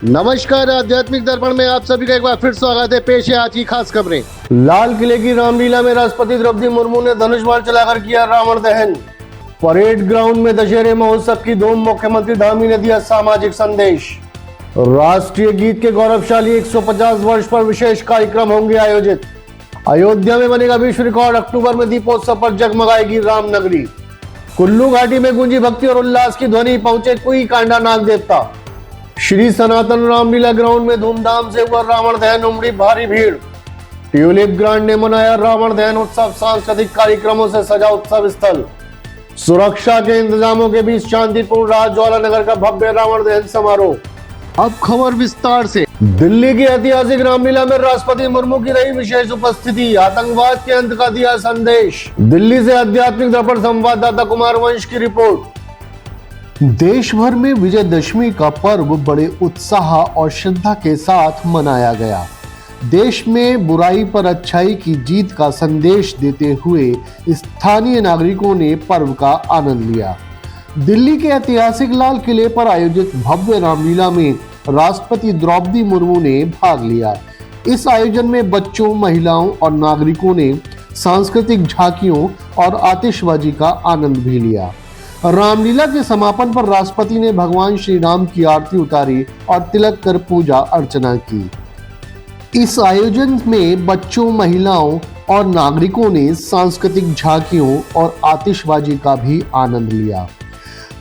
नमस्कार, आध्यात्मिक दर्पण में आप सभी का एक बार फिर स्वागत है। पेश है आज की खास खबरें। लाल किले की रामलीला में राष्ट्रपति द्रौपदी मुर्मू ने धनुष बाण चलाकर किया रावण दहन। परेड ग्राउंड में दशहरे महोत्सव की धूम, मुख्यमंत्री धामी ने दिया सामाजिक संदेश। राष्ट्रीय गीत के गौरवशाली 150 वर्ष पर विशेष कार्यक्रम होंगे आयोजित। अयोध्या में बनेगा विश्व रिकॉर्ड, अक्टूबर में दीपोत्सव पर जगमगाएगी रामनगरी। कुल्लू घाटी में गूंजी भक्ति और उल्लास की ध्वनि, पहुंचे कुईकांडा नाग देवता। श्री सनातन रामलीला ग्राउंड में धूमधाम से हुआ रावण दहन, उमड़ी भारी भीड़। ट्यूलिप ग्रांड ने मनाया रावण दहन उत्सव, सांस्कृतिक कार्यक्रमों से सजा उत्सव स्थल। सुरक्षा के इंतजामों के बीच शांतिपूर्ण रहा ज्वालानगर का भव्य रावण दहन समारोह। अब खबर विस्तार से। दिल्ली की ऐतिहासिक रामलीला में राष्ट्रपति मुर्मू की रही विशेष उपस्थिति, आतंकवाद के अंत का दिया संदेश। दिल्ली से आध्यात्मिक दर्पण संवाददाता कुमार वंश की रिपोर्ट। देश भर में विजयदशमी का पर्व बड़े उत्साह और श्रद्धा के साथ मनाया गया। देश में बुराई पर अच्छाई की जीत का संदेश देते हुए स्थानीय नागरिकों ने पर्व का आनंद लिया। दिल्ली के ऐतिहासिक लाल किले पर आयोजित भव्य रामलीला में राष्ट्रपति द्रौपदी मुर्मू ने भाग लिया। इस आयोजन में बच्चों, महिलाओं और नागरिकों ने सांस्कृतिक झांकियों और आतिशबाजी का आनंद भी लिया। रामलीला के समापन पर राष्ट्रपति ने भगवान श्री राम की आरती उतारी और तिलक कर पूजा अर्चना की। इस आयोजन में बच्चों, महिलाओं और नागरिकों ने सांस्कृतिक झांकियों और आतिशबाजी का भी आनंद लिया।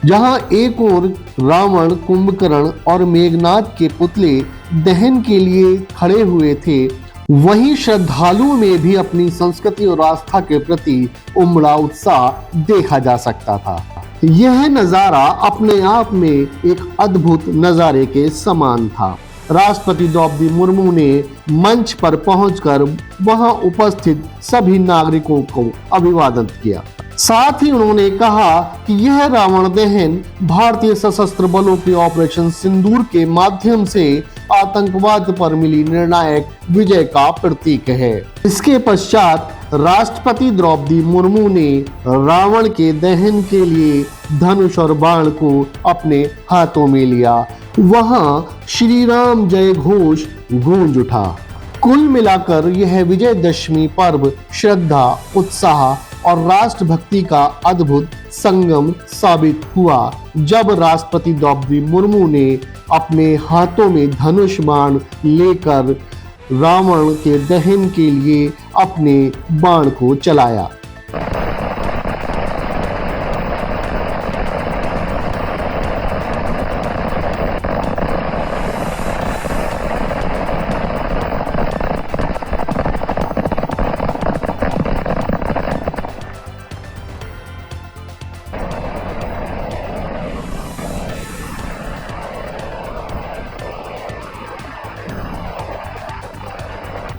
जहां एक ओर रावण, कुंभकर्ण और मेघनाद के पुतले दहन के लिए खड़े हुए थे, वहीं श्रद्धालुओं में भी अपनी संस्कृति और आस्था के प्रति उमड़ा उत्साह देखा जा सकता था। यह नजारा अपने आप में एक अद्भुत नजारे के समान था। राष्ट्रपति द्रौपदी मुर्मू ने मंच पर पहुंचकर वहां उपस्थित सभी नागरिकों को अभिवादन किया। साथ ही उन्होंने कहा कि यह रावण दहन भारतीय सशस्त्र बलों के ऑपरेशन सिंदूर के माध्यम से आतंकवाद पर मिली निर्णायक विजय का प्रतीक है। इसके पश्चात राष्ट्रपति द्रौपदी मुर्मू ने रावण के दहन के लिए धनुष और बाण को अपने हाथों में लिया। वहां श्री राम जय घोष गूंज उठा। कुल मिलाकर यह विजयदशमी पर्व श्रद्धा, उत्साह और राष्ट्रभक्ति का अद्भुत संगम साबित हुआ, जब राष्ट्रपति द्रौपदी मुर्मू ने अपने हाथों में धनुष बाण लेकर रावण के दहन के लिए अपने बाण को चलाया।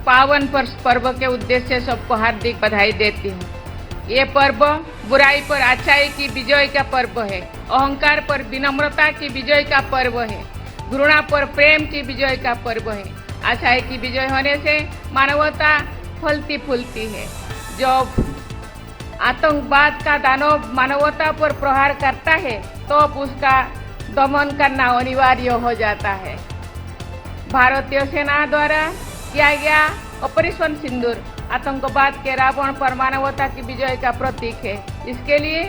पावन पर्व के उद्देश्य से सबको हार्दिक बधाई देती हूँ। ये पर्व बुराई पर अच्छाई की विजय का पर्व है, अहंकार पर विनम्रता की विजय का पर्व है, घृणा पर प्रेम की विजय का पर्व है। अच्छाई की विजय होने से मानवता फलती फूलती है। जब आतंकवाद का दानव मानवता पर प्रहार करता है तो उसका दमन करना अनिवार्य हो जाता है। भारतीय सेना द्वारा किया गया ऑपरेशन सिंदूर आतंकवाद के रावण पर मानवता की विजय का प्रतीक है। इसके लिए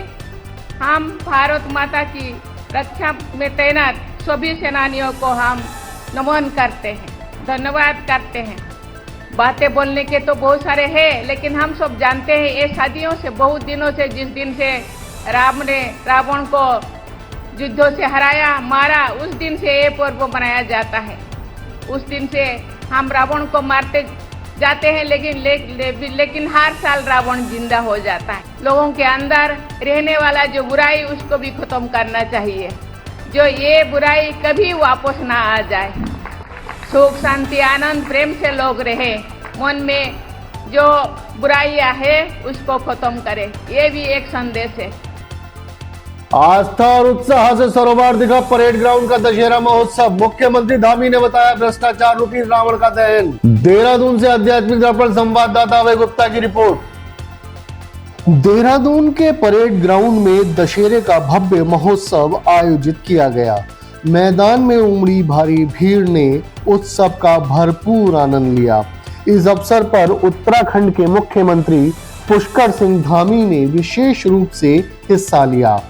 हम भारत माता की रक्षा में तैनात सभी सेनानियों को हम नमन करते हैं, धन्यवाद करते हैं। बातें बोलने के तो बहुत सारे हैं, लेकिन हम सब जानते हैं ये सदियों से, बहुत दिनों से, जिस दिन से राम ने रावण को युद्धों से हराया, मारा, उस दिन से ये पर्व मनाया जाता है। उस दिन से हम रावण को मारते जाते हैं, लेकिन हर साल रावण जिंदा हो जाता है। लोगों के अंदर रहने वाला जो बुराई, उसको भी खत्म करना चाहिए, जो ये बुराई कभी वापस ना आ जाए। सुख, शांति, आनंद, प्रेम से लोग रहे, मन में जो बुराइयां है उसको खत्म करें, ये भी एक संदेश है। आस्था और उत्साह से सरोवर दिखा परेड ग्राउंड का दशहरा महोत्सव, मुख्यमंत्री धामी ने बताया भ्रष्टाचार रूपी रावण का दहन। देहरादून से आध्यात्मिक दर्पण संवाददाता अभय गुप्ता की रिपोर्ट। देहरादून के परेड ग्राउंड में दशहरे का भव्य महोत्सव आयोजित किया गया। मैदान में उमड़ी भारी भीड़ ने उत्सव का भरपूर आनंद लिया। इस अवसर पर उत्तराखंड के मुख्यमंत्री पुष्कर सिंह धामी ने विशेष रूप से हिस्सा लिया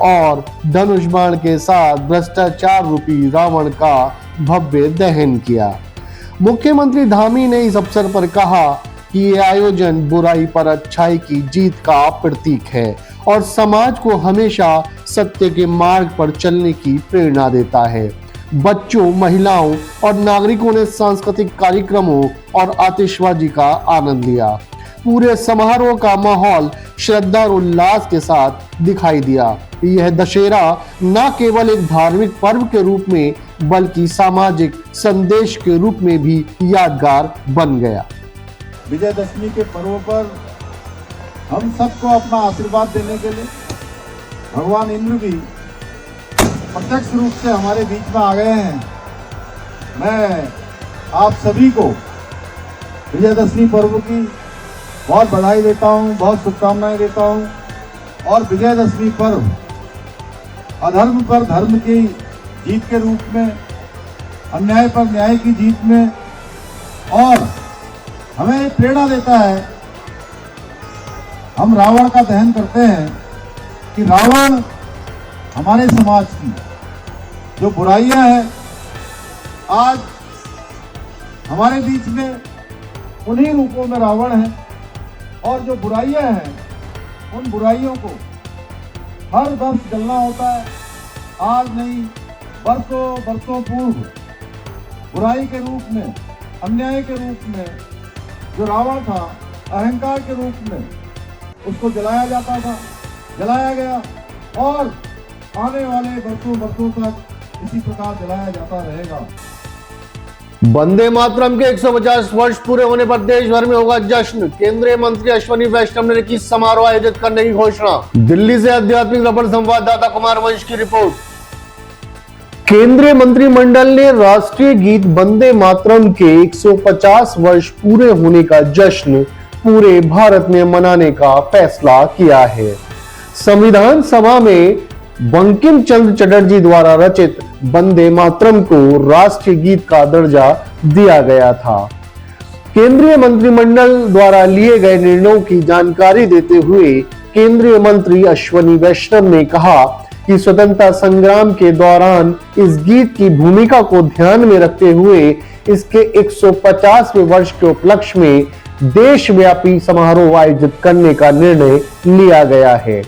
और धनुष बाण के साथ भ्रष्टाचार रूपी रावण का भव्य दहन किया। मुख्यमंत्री धामी ने इस अवसर पर कहा कि यह आयोजन बुराई पर अच्छाई की जीत का प्रतीक है और समाज को हमेशा सत्य के मार्ग पर चलने की प्रेरणा देता है। बच्चों, महिलाओं और नागरिकों ने सांस्कृतिक कार्यक्रमों और आतिशबाजी का आनंद लिया। पूरे समारोह का माहौल श्रद्धा और उल्लास के साथ दिखाई दिया। यह दशहरा न केवल एक धार्मिक पर्व के रूप में बल्कि सामाजिक संदेश के रूप में भी यादगार बन गया। विजयदशमी के पर्व पर हम सबको अपना आशीर्वाद देने के लिए भगवान इंद्र भी प्रत्यक्ष रूप से हमारे बीच में आ गए हैं। मैं आप सभी को विजयदशमी पर्व की बहुत बधाई देता हूं, बहुत शुभकामनाएं देता हूं और विजयदशमी पर्व अधर्म पर धर्म की जीत के रूप में, अन्याय पर न्याय की जीत में और हमें प्रेरणा देता है। हम रावण का दहन करते हैं कि रावण हमारे समाज की जो बुराइयां हैं आज हमारे बीच में उन्हीं रूपों में रावण है और जो बुराइयां हैं उन बुराइयों को हर वर्ष जलना होता है। आज नहीं, बरसों बरसों पूर्व बुराई के रूप में, अन्याय के रूप में जो रावण था, अहंकार के रूप में उसको जलाया जाता था, जलाया गया और आने वाले बरसों बरसों तक इसी प्रकार जलाया जाता रहेगा। वंदे मातरम के 150 वर्ष पूरे होने पर देश भर में होगा जश्न। केंद्रीय मंत्री अश्विनी वैष्णव ने की समारोह आयोजित करने की घोषणा। दिल्ली से आध्यात्मिक रबर संवाददाता कुमार वंश की रिपोर्ट। केंद्रीय मंत्रिमंडल ने राष्ट्रीय गीत वंदे मातरम के 150 वर्ष पूरे होने का जश्न पूरे भारत में मनाने का फैसला किया है। संविधान सभा में बंकिम चंद्र चटर्जी द्वारा रचित वंदे मातरम को राष्ट्रीय गीत का दर्जा दिया गया था। केंद्रीय मंत्रिमंडल द्वारा लिए गए निर्णयों की जानकारी देते हुए केंद्रीय मंत्री अश्विनी वैष्णव ने कहा कि स्वतंत्रता संग्राम के दौरान इस गीत की भूमिका को ध्यान में रखते हुए इसके 150वें वर्ष के उपलक्ष्य में देशव्यापी समारोह आयोजित करने का निर्णय लिया गया है।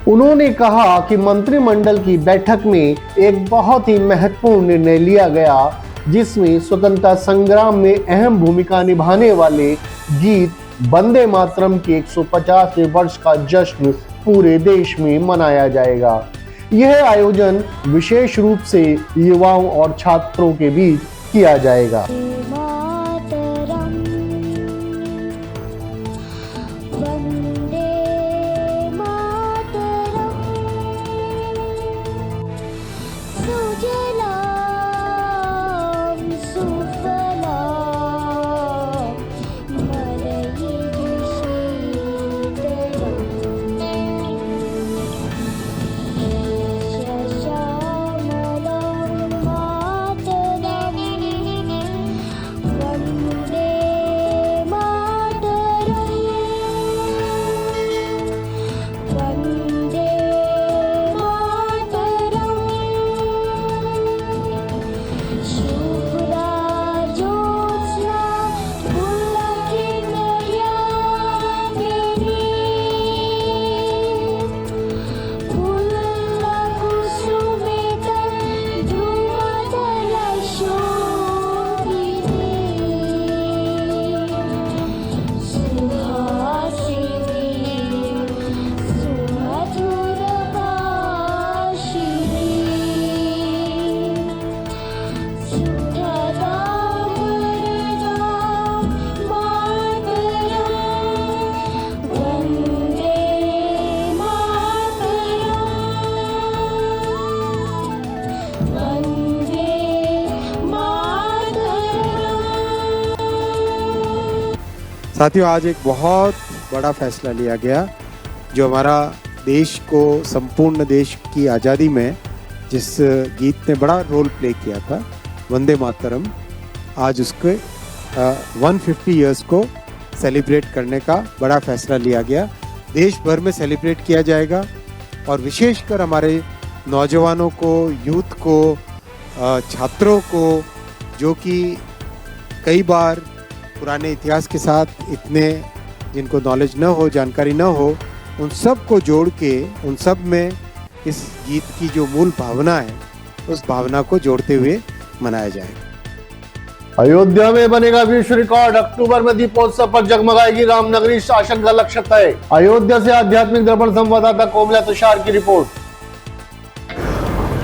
उन्होंने कहा कि मंत्रिमंडल की बैठक में एक बहुत ही महत्वपूर्ण निर्णय लिया गया जिसमें स्वतंत्रता संग्राम में अहम भूमिका निभाने वाले गीत वंदे मातरम के 150वें वर्ष का जश्न पूरे देश में मनाया जाएगा। यह आयोजन विशेष रूप से युवाओं और छात्रों के बीच किया जाएगा। साथियों, आज एक बहुत बड़ा फैसला लिया गया जो हमारा देश को, संपूर्ण देश की आज़ादी में जिस गीत ने बड़ा रोल प्ले किया था, वंदे मातरम, आज उसके 150 इयर्स को सेलिब्रेट करने का बड़ा फैसला लिया गया। देश भर में सेलिब्रेट किया जाएगा और विशेषकर हमारे नौजवानों को, यूथ को, छात्रों को, जो कि कई बार पुराने इतिहास के साथ इतने जिनको नॉलेज न हो, जानकारी न हो, उन सब को जोड़ के उन सब में इस गीत की जो मूल भावना है, उस भावना को जोड़ते हुए मनाया जाएगा। अयोध्या में बनेगा विश्व रिकॉर्ड, अक्टूबर में दीपोत्सव पर जगमगाएगी रामनगरी, शासन का लक्ष्य तय। अयोध्या से आध्यात्मिक दर्पण संवाददाता कोमला तुषार की रिपोर्ट।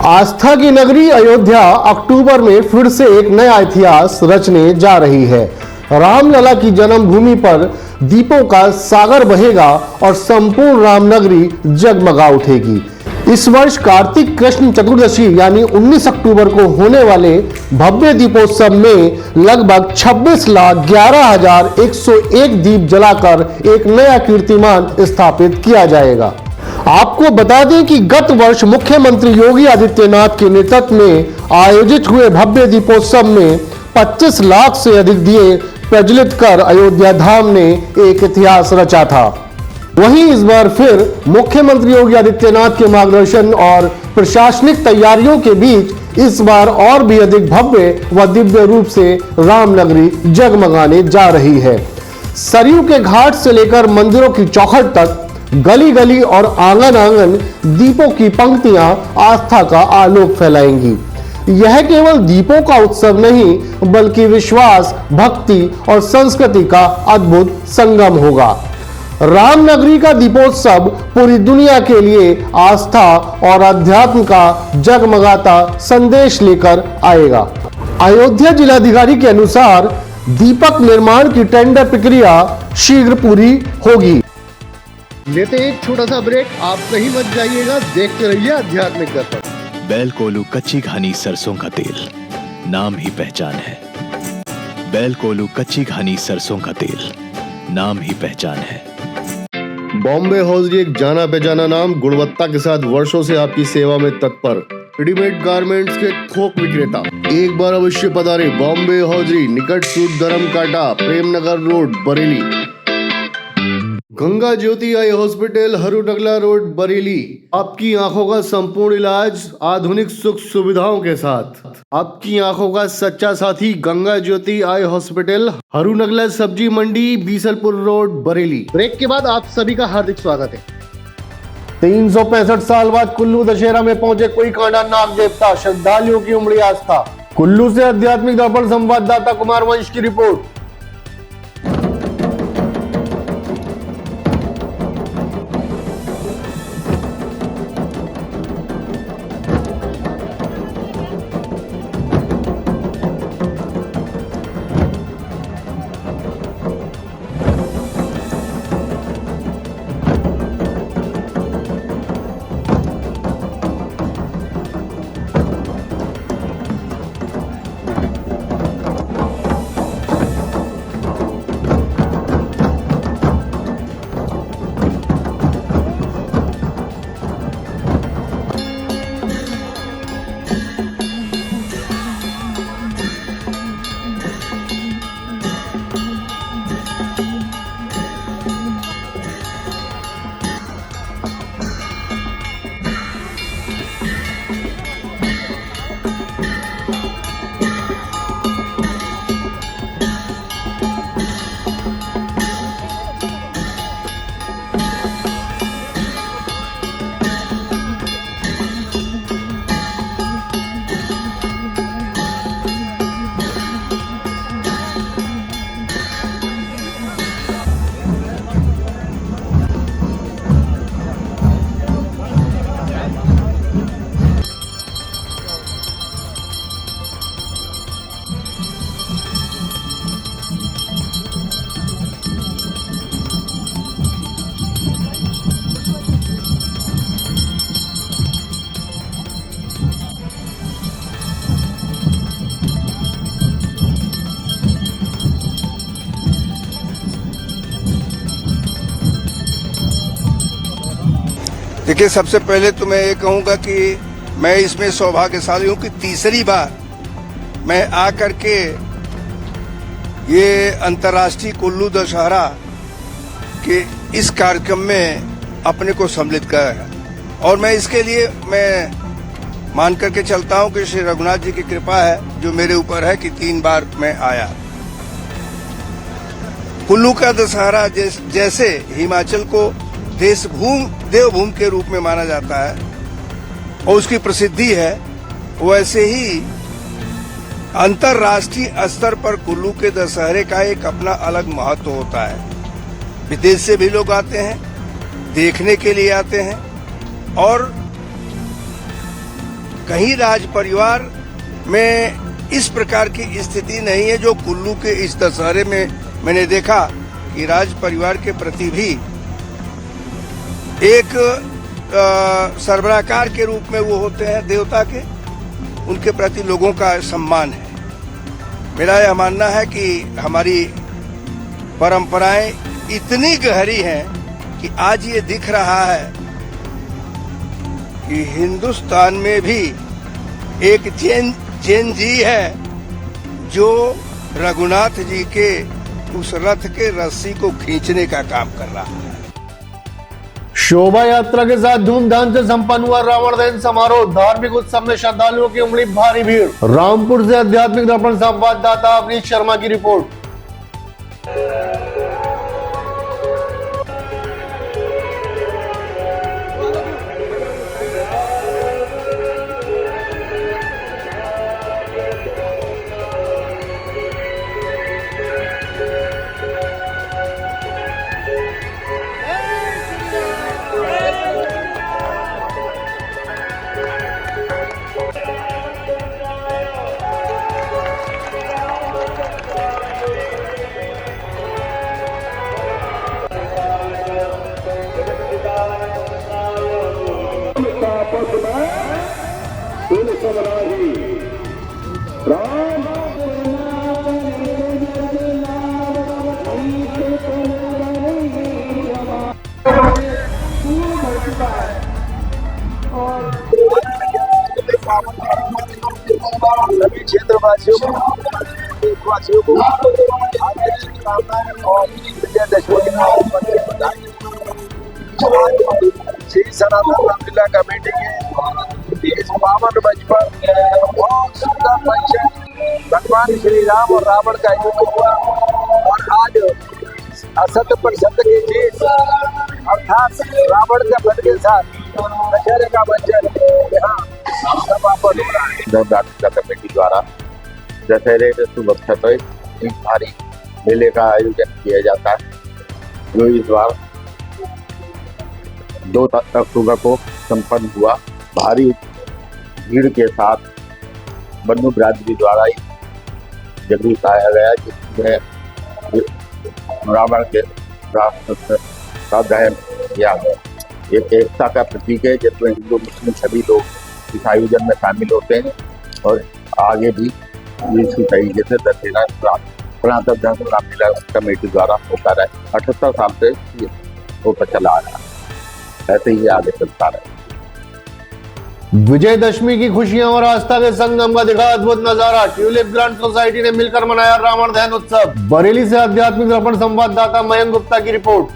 आस्था की नगरी अयोध्या अक्टूबर में फिर से एक नया इतिहास रचने जा रही है। रामलला की जन्मभूमि पर दीपों का सागर बहेगा और संपूर्ण रामनगरी जगमगा उठेगी। इस वर्ष कार्तिक कृष्ण चतुर्दशी यानी 19 अक्टूबर को होने वाले भव्य दीपोत्सव में लगभग 26,11,101 दीप जलाकर एक नया कीर्तिमान स्थापित किया जाएगा। आपको बता दें कि गत वर्ष मुख्यमंत्री योगी आदित्यनाथ के नेतृत्व में आयोजित हुए भव्य दीपोत्सव में 25 लाख से अधिक दिए प्रज्वलित कर अयोध्या धाम ने एक इतिहास रचा था। वहीं इस बार फिर मुख्यमंत्री योगी आदित्यनाथ के मार्गदर्शन और प्रशासनिक तैयारियों के बीच इस बार और भी अधिक भव्य व दिव्य रूप से रामनगरी जगमगाने जा रही है। सरयू के घाट से लेकर मंदिरों की चौखट तक गली गली और आंगन आंगन दीपों की पंक्तियां आस्था का आलोक फैलाएंगी। यह केवल दीपों का उत्सव नहीं बल्कि विश्वास, भक्ति और संस्कृति का अद्भुत संगम होगा। रामनगरी का दीपोत्सव पूरी दुनिया के लिए आस्था और अध्यात्म का जगमगाता संदेश लेकर आएगा। अयोध्या जिलाधिकारी के अनुसार दीपक निर्माण की टेंडर प्रक्रिया शीघ्र पूरी होगी। लेते एक छोटा सा ब्रेक, आप कहीं मत जाइएगा, देखते रहिए आध्यात्मिक दर्पण। बैल कोलू कच्ची घानी सरसों का तेल, नाम ही पहचान है। बैल कोलू कच्ची घानी सरसों का तेल, नाम ही पहचान है। बॉम्बे हौजरी एक जाना पहचाना नाम, गुणवत्ता के साथ वर्षों से आपकी सेवा में तत्पर। रेडीमेड गारमेंट्स के थोक विक्रेता, एक बार अवश्य पधारे बॉम्बे हौजरी, निकट सूद धर्म काटा, प्रेमनगर रोड, बरेली। गंगा ज्योति eye hospital, Harunagla road, Bareilly. आपकी आंखों का संपूर्ण इलाज आधुनिक सुख सुविधाओं के साथ। आपकी आंखों का सच्चा साथी गंगा ज्योति आई हॉस्पिटल, हरूनगला सब्जी मंडी, बीसलपुर रोड, बरेली। ब्रेक के बाद आप सभी का हार्दिक स्वागत है। 365 साल बाद कुल्लू दशहरा में पहुंचे कोई कांडा नाग देवता, श्रद्धालुओं की उमड़ी आस्था। कुल्लू से आध्यात्मिक दर्पण संवाददाता कुमार वंश की रिपोर्ट। देखिए, सबसे पहले तो मैं ये कहूँगा कि मैं इसमें सौभाग्यशाली हूं कि तीसरी बार मैं आकर के ये अंतर्राष्ट्रीय कुल्लू दशहरा के इस कार्यक्रम में अपने को सम्मिलित कर, और मैं इसके लिए मैं मान करके चलता हूं कि श्री रघुनाथ जी की कृपा है जो मेरे ऊपर है कि 3 बार मैं आया। कुल्लू का दशहरा जैसे हिमाचल को देवभूमि के रूप में माना जाता है और उसकी प्रसिद्धि है, वैसे ही अंतर्राष्ट्रीय स्तर पर कुल्लू के दशहरे का एक अपना अलग महत्व होता है। विदेश से भी लोग आते हैं, देखने के लिए आते हैं, और कहीं राज परिवार में इस प्रकार की स्थिति नहीं है जो कुल्लू के इस दशहरे में मैंने देखा कि राज परिवार के प्रति भी एक सरबराहकार के रूप में वो होते हैं देवता के, उनके प्रति लोगों का सम्मान है। मेरा यह मानना है कि हमारी परंपराएं इतनी गहरी हैं कि आज ये दिख रहा है कि हिंदुस्तान में भी एक जैन जी है जो रघुनाथ जी के उस रथ के रस्सी को खींचने का काम कर रहा है। शोभा यात्रा के साथ धूमधाम से संपन्न हुआ रावण दहन समारोह। धार्मिक उत्सव में श्रद्धालुओं की उमड़ी भारी भीड़। रामपुर से आध्यात्मिक दर्पण संवाददाता अवनीश शर्मा की रिपोर्ट। सभी क्षेत्रवासियों को और विजयदशमी श्री सनातन रामलीला कमेटी के इस पावन मंच पर बहुत सुंदर फंक्शन भगवान श्री राम और रावण का युद्ध हुआ, और आज असत्य पर सत्य की जीत अर्थात रावण के वध के साथ दशहरे का मंचन यहाँ समापन हो रहा है। रामलीला कमेटी द्वारा दशहरे के शुभ अवसर पर एक भारी मेले का आयोजन किया जाता है, जो इस बार 2 अक्टूबर को संपन्न हुआ। भारी भीड़ के साथ बन्नू बिरादरी द्वारा जुलूस आया गया, जिसमें रावण के का दहन किया गया। एक एकता का प्रतीक है, जिसमें हिंदू मुस्लिम सभी लोग इस आयोजन में शामिल होते हैं, और आगे भी इसी तरीके से दशहरा सनातन धर्म रामलीला कमेटी द्वारा होता रहे। 78 साल से ये होता चला आ रहा है, ऐसे ही आगे चलता रहे। विजयदशमी की खुशियां और आस्था के संगम का दिखा अद्भुत नजारा। ट्यूलिप ग्रांट सोसाइटी ने मिलकर मनाया रावण दहन उत्सव। बरेली से आध्यात्मिक दर्पण संवाददाता मयंक गुप्ता की रिपोर्ट।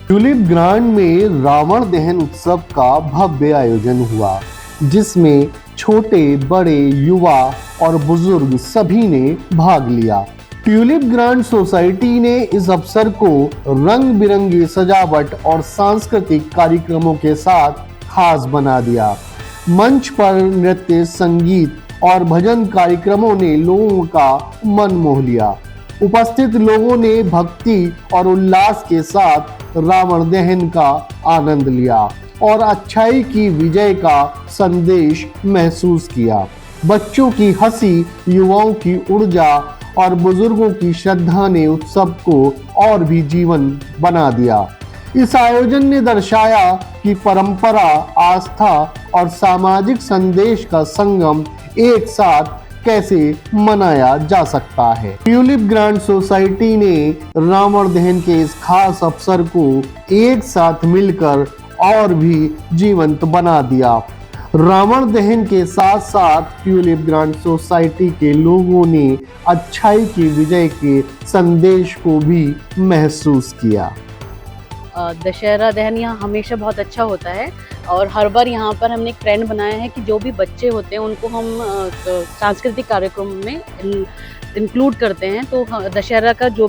ट्यूलिप ग्रांट में रावण दहन उत्सव का भव्य आयोजन हुआ, जिसमें छोटे बड़े युवा और बुजुर्ग सभी ने भाग लिया। ट्यूलिप ग्रांट सोसाइटी ने इस अवसर को रंग बिरंगी सजावट और सांस्कृतिक कार्यक्रमों के साथ खास बना दिया। मंच पर नृत्य, संगीत और भजन कार्यक्रमों ने लोगों का मन मोह लिया। उपस्थित लोगों ने भक्ति और उल्लास के साथ रावण दहन का आनंद लिया और अच्छाई की विजय का संदेश महसूस किया। बच्चों की हंसी, युवाओं की ऊर्जा और बुजुर्गों की श्रद्धा ने उत्सव को और भी जीवन बना दिया। इस आयोजन ने दर्शाया कि परंपरा, आस्था और सामाजिक संदेश का संगम एक साथ कैसे मनाया जा सकता है। ट्यूलिप ग्रांट सोसाइटी ने रावण दहन के इस खास अवसर को एक साथ मिलकर और भी जीवंत बना दिया। रावण दहन के साथ साथ ट्यूलिप ग्रांट सोसाइटी के लोगों ने अच्छाई की विजय के संदेश को भी महसूस किया। दशहरा दहन यहाँ हमेशा बहुत अच्छा होता है और हर बार यहाँ पर हमने एक ट्रेंड बनाया है कि जो भी बच्चे होते हैं उनको हम सांस्कृतिक कार्यक्रम में इंक्लूड करते हैं। तो दशहरा का जो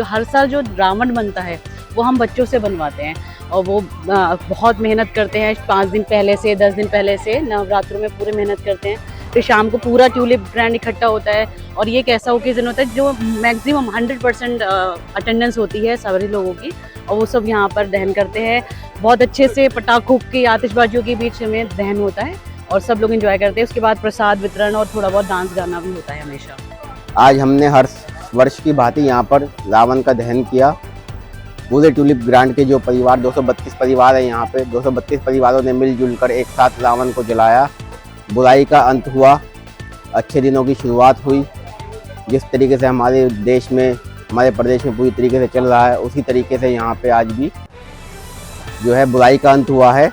हर साल जो रावण बनता है वो हम बच्चों से बनवाते हैं और वो बहुत मेहनत करते हैं। 5 दिन पहले से 10 दिन पहले से नवरात्रों में पूरे मेहनत करते हैं। फिर शाम को पूरा ट्यूलिप ग्रैंड इकट्ठा होता है और ये एक ऐसा ओकेजन होता है जो मैक्सिमम 100% अटेंडेंस होती है सभी लोगों की और वो सब यहाँ पर दहन करते हैं। बहुत अच्छे से पटाखों की आतिशबाजियों के बीच में दहन होता है और सब लोग एंजॉय करते हैं। उसके बाद प्रसाद वितरण और थोड़ा बहुत डांस गाना भी होता है हमेशा। आज हमने हर वर्ष की भांति यहाँ पर रावण का दहन किया। पूरे ट्यूलिप ग्रांट के जो परिवार 232 परिवार है यहाँ पे 232 परिवारों ने मिलजुल कर एक साथ रावण को जलाया। बुराई का अंत हुआ, अच्छे दिनों की शुरुआत हुई। जिस तरीके से हमारे देश में हमारे प्रदेश में पूरी तरीके से चल रहा है उसी तरीके से यहाँ पे आज भी जो है बुराई का अंत हुआ है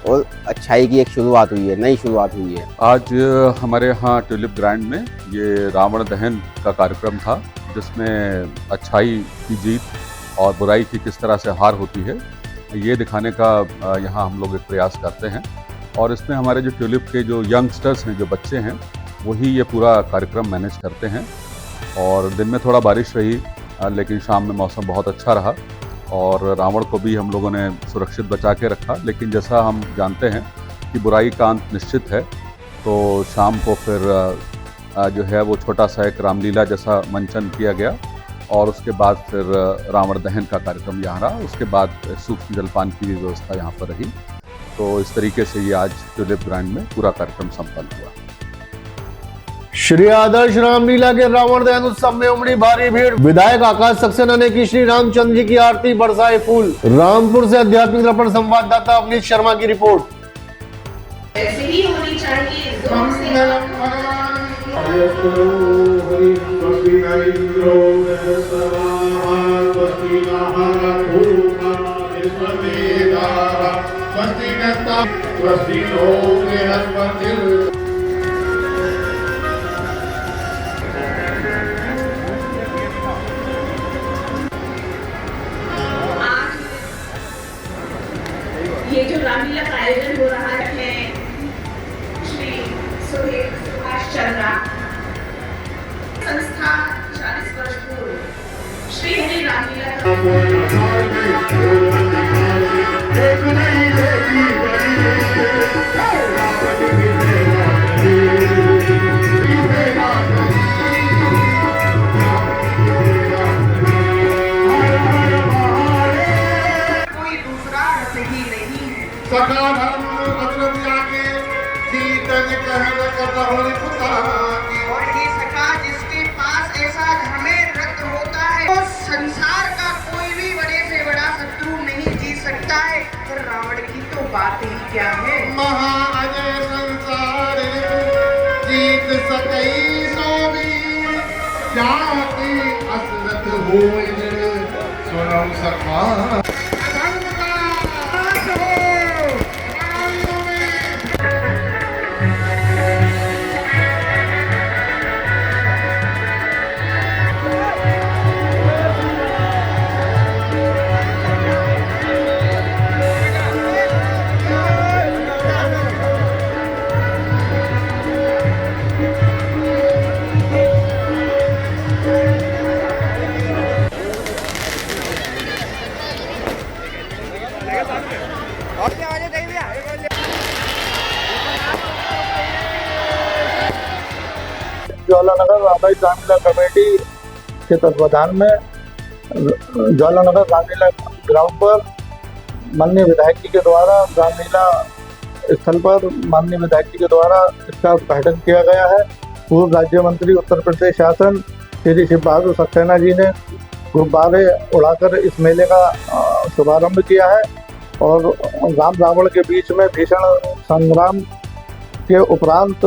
और अच्छाई की एक शुरुआत हुई है, नई शुरुआत हुई है। आज हमारे यहाँ ट्यूलिप ग्रांड में ये रावण दहन का कार्यक्रम था जिसमें अच्छाई की जीत और बुराई की किस तरह से हार होती है ये दिखाने का यहाँ हम लोग एक प्रयास करते हैं। और इसमें हमारे जो ट्यूलिप के जो यंगस्टर्स हैं, जो बच्चे हैं, वही ये पूरा कार्यक्रम मैनेज करते हैं। और दिन में थोड़ा बारिश रही लेकिन शाम में मौसम बहुत अच्छा रहा और रावण को भी हम लोगों ने सुरक्षित बचा के रखा। लेकिन जैसा हम जानते हैं कि बुराई का अंत निश्चित है, तो शाम को फिर जो है वो छोटा सा एक रामलीला जैसा मंचन किया गया और उसके बाद फिर रावण दहन का कार्यक्रम यहाँ रहा। उसके बाद सूक्ष्म जलपान की भी व्यवस्था यहाँ पर रही। तो इस तरीके से ये आज ट्यूलिप ग्रांड में पूरा कार्यक्रम संपन्न हुआ। श्री आदर्श रामलीला के रावण दहन उत्सव में उमड़ी भारी भीड़। विधायक आकाश सक्सेना ने की श्री रामचंद्र जी की आरती, बरसाए फूल। रामपुर से आध्यात्मिक दर्पण संवाददाता अवनीश शर्मा की रिपोर्ट। ऐसे ही होनी चाहिए। ये जो रामलीला का आयोजन हो रहा है श्री सुभाष चंद्र संस्था 40 वर्ष पूर्व श्री हरि रामलीला कोई दूसरा रथ ही नहीं है। सखा धर्म अग्र जाके सीतन कहन कतहुनि पुताकी। और ये सखा जिसके पास ऐसा धर्मेर रथ होता है तो संसार का कोई भी बड़े से बड़ा शत्रु नहीं जीत सकता है। पर रावण की तो बात ही क्या है। महाअजय संसार जीत सकई सो भी जाति असरत होय सुनो सखा। धर्म का नाश हो ज्वालानगर रामायण रामलीला कमेटी के तत्वाधान में ज्वालानगर रामलीला ग्राउंड पर माननीय विधायक जी के द्वारा रामलीला स्थल पर माननीय विधायक जी के द्वारा इसका उद्घाटन किया गया है। पूर्व राज्य मंत्री उत्तर प्रदेश शासन श्री शिव बहादुर सक्सेना जी ने गुब्बारे उड़ाकर इस मेले का शुभारंभ किया है और राम रावण के बीच में भीषण संग्राम के उपरांत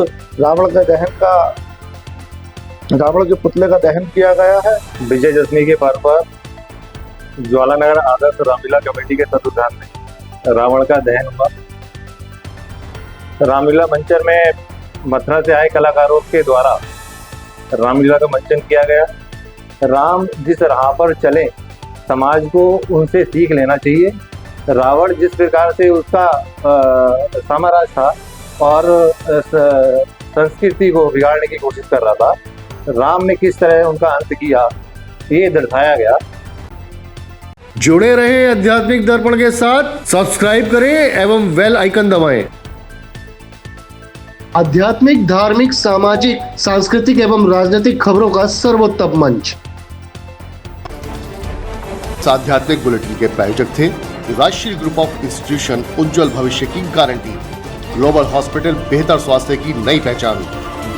रावण के पुतले का दहन किया गया है। विजयदशमी के पर्व पर ज्वालानगर आदर्श रामलीला कमेटी के तत्वाधान में रावण का दहन हुआ। रामलीला मंचन में मथुरा से आए कलाकारों के द्वारा रामलीला का मंचन किया गया। राम जिस राह पर चले समाज को उनसे सीख लेना चाहिए। रावण जिस प्रकार से उसका साम्राज्य था और संस्कृति को बिगाड़ने की कोशिश कर रहा था, राम ने किस तरह उनका अंत किया, ये दर्शाया गया। जुड़े रहे आध्यात्मिक दर्पण के साथ, सब्सक्राइब करें एवं बेल आइकन दबाएं। आध्यात्मिक, धार्मिक, सामाजिक, सांस्कृतिक एवं राजनीतिक खबरों का सर्वोत्तम मंच। आध्यात्मिक बुलेटिन के प्रायोजक थे राष्ट्रीय ग्रुप ऑफ इंस्टीट्यूशन, उज्जवल भविष्य की गारंटी। ग्लोबल हॉस्पिटल, बेहतर स्वास्थ्य की नई पहचान।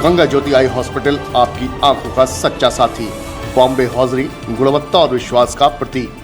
गंगा ज्योति आई हॉस्पिटल, आपकी आंखों का सच्चा साथी। बॉम्बे हॉजरी, गुणवत्ता और विश्वास का प्रतीक।